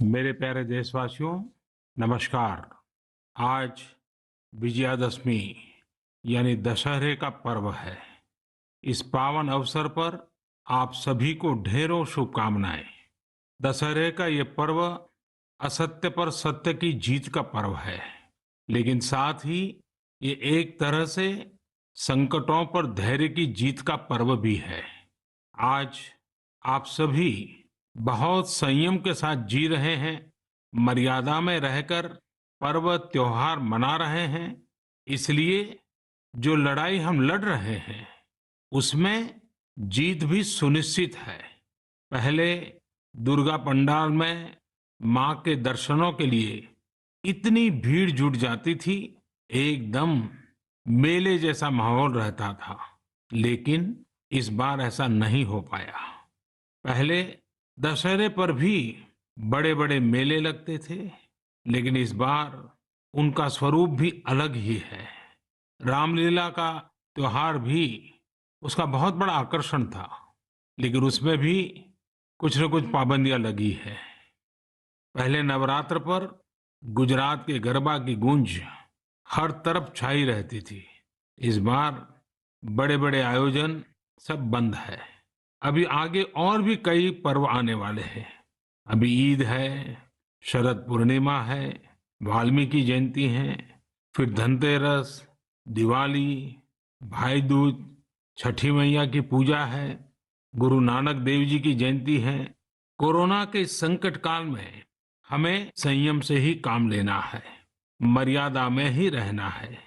मेरे प्यारे देशवासियों, नमस्कार। आज विजयादशमी यानी दशहरे का पर्व है। इस पावन अवसर पर आप सभी को ढेरों शुभकामनाएं। दशहरे का ये पर्व असत्य पर सत्य की जीत का पर्व है, लेकिन साथ ही ये एक तरह से संकटों पर धैर्य की जीत का पर्व भी है। आज आप सभी बहुत संयम के साथ जी रहे हैं, मर्यादा में रहकर पर्व त्योहार मना रहे हैं। इसलिए जो लड़ाई हम लड़ रहे हैं उसमें जीत भी सुनिश्चित है। पहले दुर्गा पंडाल में मां के दर्शनों के लिए इतनी भीड़ जुट जाती थी, एकदम मेले जैसा माहौल रहता था। लेकिन इस बार ऐसा नहीं हो पाया। पहले दशहरे पर भी बड़े बड़े मेले लगते थे, लेकिन इस बार उनका स्वरूप भी अलग ही है। रामलीला का त्योहार भी उसका बहुत बड़ा आकर्षण था, लेकिन उसमें भी कुछ न कुछ पाबंदियां लगी है। पहले नवरात्र पर गुजरात के गरबा की गूंज हर तरफ छाई रहती थी। इस बार बड़े बड़े आयोजन सब बंद है। अभी आगे और भी कई पर्व आने वाले हैं। अभी ईद है, शरद पूर्णिमा है, वाल्मीकि जयंती है, फिर धनतेरस, दिवाली, भाई दूज, छठी मैया की पूजा है, गुरु नानक देव जी की जयंती है। कोरोना के इस संकट काल में हमें संयम से ही काम लेना है, मर्यादा में ही रहना है।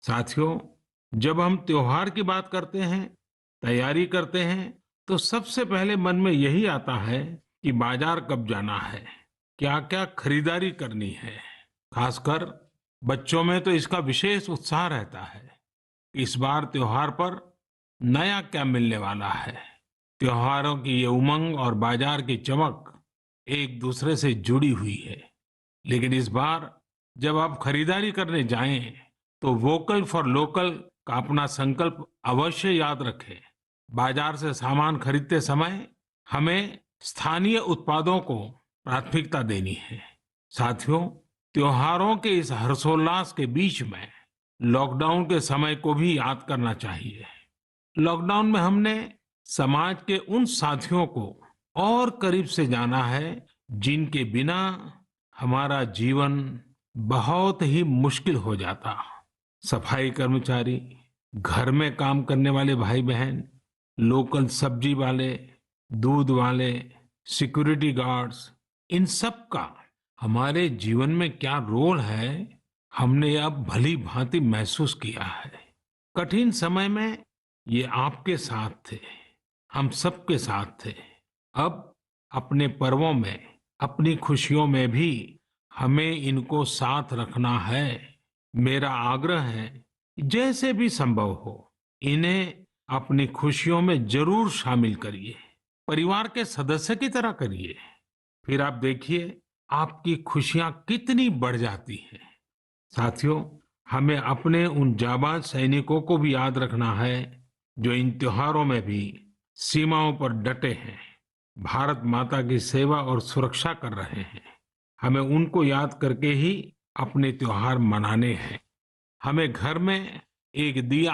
साथियों, जब हम त्योहार की बात करते हैं, तैयारी करते हैं, तो सबसे पहले मन में यही आता है कि बाजार कब जाना है, क्या क्या खरीदारी करनी है। खासकर बच्चों में तो इसका विशेष उत्साह रहता है। इस बार त्योहार पर नया क्या मिलने वाला है। त्योहारों की ये उमंग और बाजार की चमक एक दूसरे से जुड़ी हुई है। लेकिन इस बार जब आप खरीदारी करने जाएं, तो वोकल फॉर लोकल का अपना संकल्प अवश्य याद रखें। बाजार से सामान खरीदते समय हमें स्थानीय उत्पादों को प्राथमिकता देनी है। साथियों, त्योहारों के इस हर्षोल्लास के बीच में लॉकडाउन के समय को भी याद करना चाहिए। लॉकडाउन में हमने समाज के उन साथियों को और करीब से जाना है जिनके बिना हमारा जीवन बहुत ही मुश्किल हो जाता। सफाई कर्मचारी, घर में काम करने वाले भाई बहन, लोकल सब्जी वाले, दूध वाले, सिक्योरिटी गार्ड्स, इन सब का हमारे जीवन में क्या रोल है, हमने अब भली भांति महसूस किया है। कठिन समय में ये आपके साथ थे, हम सबके साथ थे। अब अपने पर्वों में, अपनी खुशियों में भी हमें इनको साथ रखना है। मेरा आग्रह है कि जैसे भी संभव हो, इन्हें अपनी खुशियों में जरूर शामिल करिए। परिवार के सदस्य की तरह करिए। फिर आप देखिए आपकी खुशियां कितनी बढ़ जाती हैं। साथियों, हमें अपने उन जाबाज सैनिकों को भी याद रखना है जो इन त्योहारों में भी सीमाओं पर डटे हैं, भारत माता की सेवा और सुरक्षा कर रहे हैं। हमें उनको याद करके ही अपने त्योहार मनाने हैं। हमें घर में एक दिया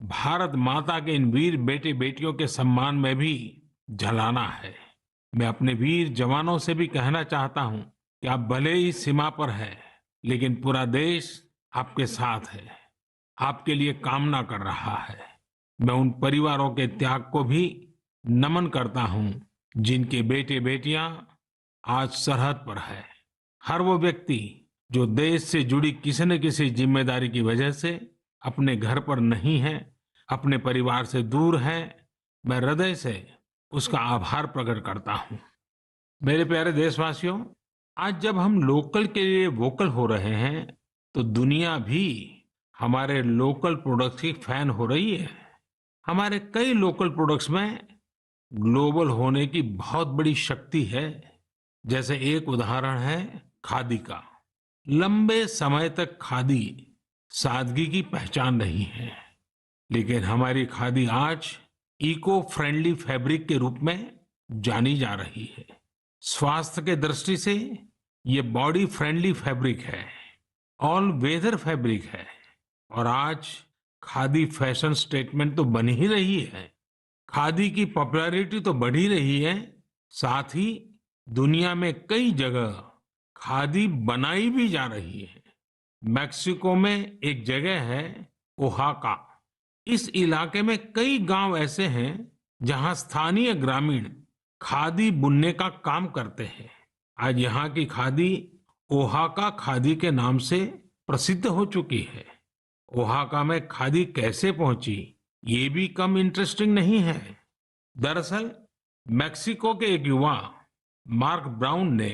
भारत माता के इन वीर बेटे बेटियों के सम्मान में भी जलाना है। मैं अपने वीर जवानों से भी कहना चाहता हूं कि आप भले ही सीमा पर हैं, लेकिन पूरा देश आपके साथ है, आपके लिए कामना कर रहा है। मैं उन परिवारों के त्याग को भी नमन करता हूं जिनके बेटे बेटियां आज सरहद पर है। हर वो व्यक्ति जो देश से जुड़ी किसी न किसी जिम्मेदारी की वजह से अपने घर पर नहीं है, अपने परिवार से दूर है, मैं हृदय से उसका आभार प्रकट करता हूं। मेरे प्यारे देशवासियों, आज जब हम लोकल के लिए वोकल हो रहे हैं, तो दुनिया भी हमारे लोकल प्रोडक्ट्स की फैन हो रही है। हमारे कई लोकल प्रोडक्ट्स में ग्लोबल होने की बहुत बड़ी शक्ति है। जैसे एक उदाहरण है खादी का। लंबे समय तक खादी सादगी की पहचान रही है, लेकिन हमारी खादी आज इको फ्रेंडली फैब्रिक के रूप में जानी जा रही है। स्वास्थ्य के दृष्टि से ये बॉडी फ्रेंडली फैब्रिक है, ऑल वेदर फैब्रिक है और आज खादी फैशन स्टेटमेंट तो बन ही रही है। खादी की पॉपुलैरिटी तो बढ़ ही रही है, साथ ही दुनिया में कई जगह खादी बनाई भी जा रही है। मेक्सिको में एक जगह है ओहाका। इस इलाके में कई गांव ऐसे हैं जहां स्थानीय ग्रामीण खादी बुनने का काम करते हैं। आज यहाँ की खादी ओहाका खादी के नाम से प्रसिद्ध हो चुकी है। ओहाका में खादी कैसे पहुंची, ये भी कम इंटरेस्टिंग नहीं है। दरअसल मेक्सिको के एक युवा मार्क ब्राउन ने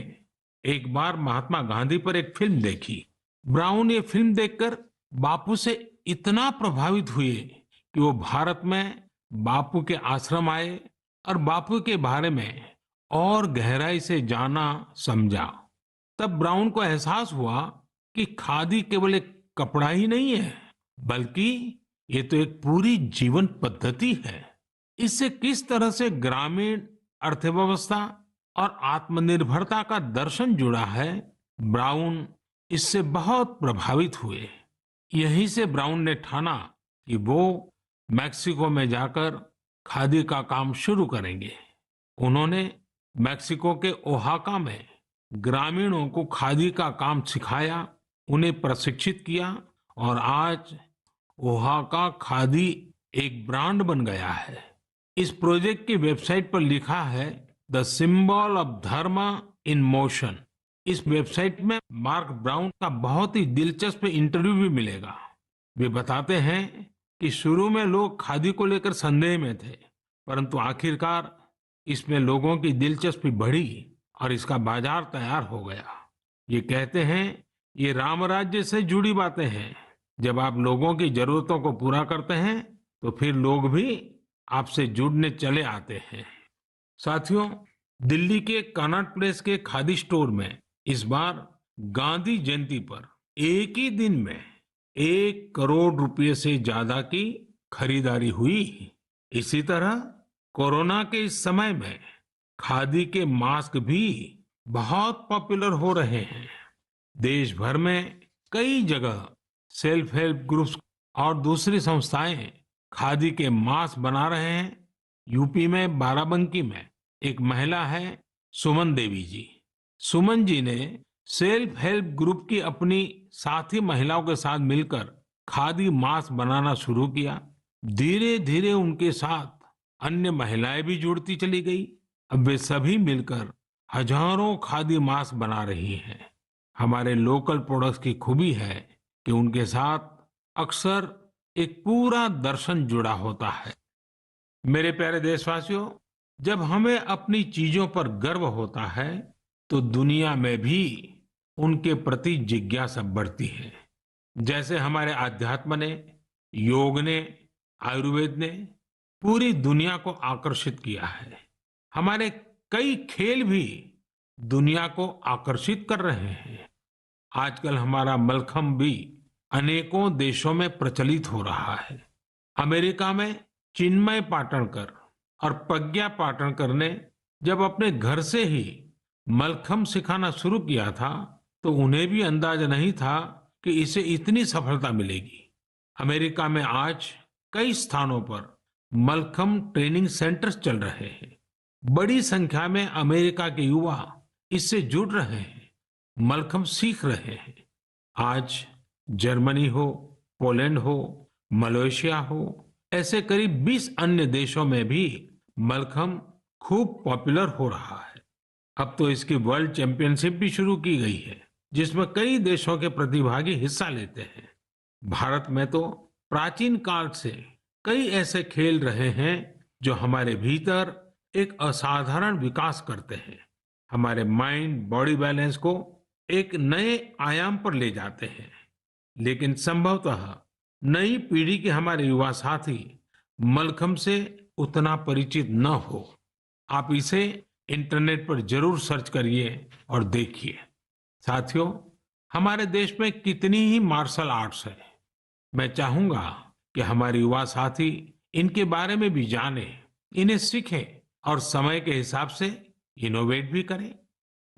एक बार महात्मा गांधी पर एक फिल्म देखी। ब्राउन ये फिल्म देखकर बापू से इतना प्रभावित हुए कि वो भारत में बापू के आश्रम आए और बापू के बारे में और गहराई से जाना समझा। तब ब्राउन को एहसास हुआ कि खादी केवल एक कपड़ा ही नहीं है, बल्कि ये तो एक पूरी जीवन पद्धति है। इससे किस तरह से ग्रामीण अर्थव्यवस्था और आत्मनिर्भरता का दर्शन जुड़ा है, ब्राउन इससे बहुत प्रभावित हुए। यहीं से ब्राउन ने ठाना कि वो मैक्सिको में जाकर खादी का काम शुरू करेंगे। उन्होंने मैक्सिको के ओहाका में ग्रामीणों को खादी का काम सिखाया, उन्हें प्रशिक्षित किया और आज ओहाका खादी एक ब्रांड बन गया है। इस प्रोजेक्ट की वेबसाइट पर लिखा है द सिंबल ऑफ धर्म इन मोशन। इस वेबसाइट में मार्क ब्राउन का बहुत ही दिलचस्प इंटरव्यू भी मिलेगा। वे बताते हैं कि शुरू में लोग खादी को लेकर संदेह में थे, परंतु आखिरकार इसमें लोगों की दिलचस्पी बढ़ी और इसका बाजार तैयार हो गया। ये कहते हैं ये राम राज्य से जुड़ी बातें हैं। जब आप लोगों की जरूरतों को पूरा करते हैं तो फिर लोग भी आपसे जुड़ने चले आते हैं। साथियों, दिल्ली के कनॉट प्लेस के खादी स्टोर में इस बार गांधी जयंती पर एक ही दिन में 1 करोड़ रुपए से ज्यादा की खरीदारी हुई। इसी तरह कोरोना के इस समय में खादी के मास्क भी बहुत पॉपुलर हो रहे हैं। देश भर में कई जगह सेल्फ हेल्प ग्रुप्स और दूसरी संस्थाएं खादी के मास्क बना रहे हैं। यूपी में बाराबंकी में एक महिला है सुमन देवी जी। सुमन जी ने सेल्फ हेल्प ग्रुप की अपनी साथी महिलाओं के साथ मिलकर खादी मास्क बनाना शुरू किया। धीरे धीरे उनके साथ अन्य महिलाएं भी जुड़ती चली गई। अब वे सभी मिलकर हजारों खादी मास्क बना रही हैं। हमारे लोकल प्रोडक्ट्स की खूबी है कि उनके साथ अक्सर एक पूरा दर्शन जुड़ा होता है। मेरे प्यारे देशवासियों, जब हमें अपनी चीजों पर गर्व होता है तो दुनिया में भी उनके प्रति जिज्ञासा बढ़ती है। जैसे हमारे आध्यात्म ने, योग ने, आयुर्वेद ने पूरी दुनिया को आकर्षित किया है। हमारे कई खेल भी दुनिया को आकर्षित कर रहे हैं। आजकल हमारा मलखम्ब भी अनेकों देशों में प्रचलित हो रहा है। अमेरिका में चिन्मय पाटणकर और प्रज्ञा पाटणकर ने जब अपने घर से ही मलखम्ब सिखाना शुरू किया था तो उन्हें भी अंदाजा नहीं था कि इसे इतनी सफलता मिलेगी। अमेरिका में आज कई स्थानों पर मलखम्ब ट्रेनिंग सेंटर्स चल रहे हैं। बड़ी संख्या में अमेरिका के युवा इससे जुड़ रहे हैं, मलखम्ब सीख रहे हैं। आज जर्मनी हो, पोलैंड हो, मलेशिया हो, ऐसे करीब 20 अन्य देशों में भी मलखम्ब खूब पॉपुलर हो रहा है। अब तो इसकी वर्ल्ड चैंपियनशिप भी शुरू की गई है, जिसमें कई देशों के प्रतिभागी हिस्सा लेते हैं। भारत में तो प्राचीन काल से कई ऐसे खेल रहे हैं जो हमारे भीतर एक असाधारण विकास करते हैं, हमारे माइंड बॉडी बैलेंस को एक नए आयाम पर ले जाते हैं। लेकिन संभवतः नई पीढ़ी के हमारे युवा साथी मलखम्ब से उतना परिचित न हो। आप इसे इंटरनेट पर जरूर सर्च करिए और देखिए। साथियों, हमारे देश में कितनी ही मार्शल आर्ट्स है। मैं चाहूंगा कि हमारे युवा साथी इनके बारे में भी जाने, इन्हें सीखें और समय के हिसाब से इनोवेट भी करें।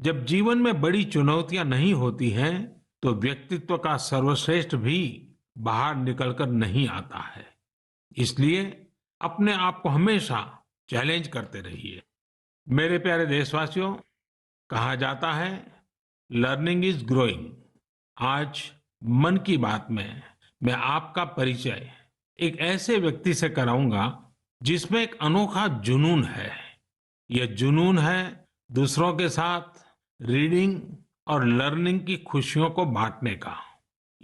जब जीवन में बड़ी चुनौतियां नहीं होती हैं, तो व्यक्तित्व का सर्वश्रेष्ठ भी बाहर निकलकर नहीं आता है। इसलिए अपने आप को हमेशा चैलेंज करते रहिए। मेरे प्यारे देशवासियों, कहा जाता है लर्निंग इज ग्रोइंग। आज मन की बात में मैं आपका परिचय एक ऐसे व्यक्ति से कराऊंगा जिसमें एक अनोखा जुनून है। यह जुनून है दूसरों के साथ रीडिंग और लर्निंग की खुशियों को बांटने का।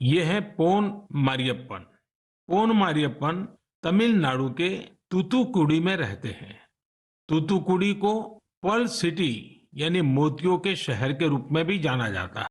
ये है पोन मारियप्पन। पोन मारियप्पन तमिलनाडु के तूतुकुड़ी में रहते हैं। तूतुकुड़ी को पर्ल सिटी यानी मोतियों के शहर के रूप में भी जाना जाता है।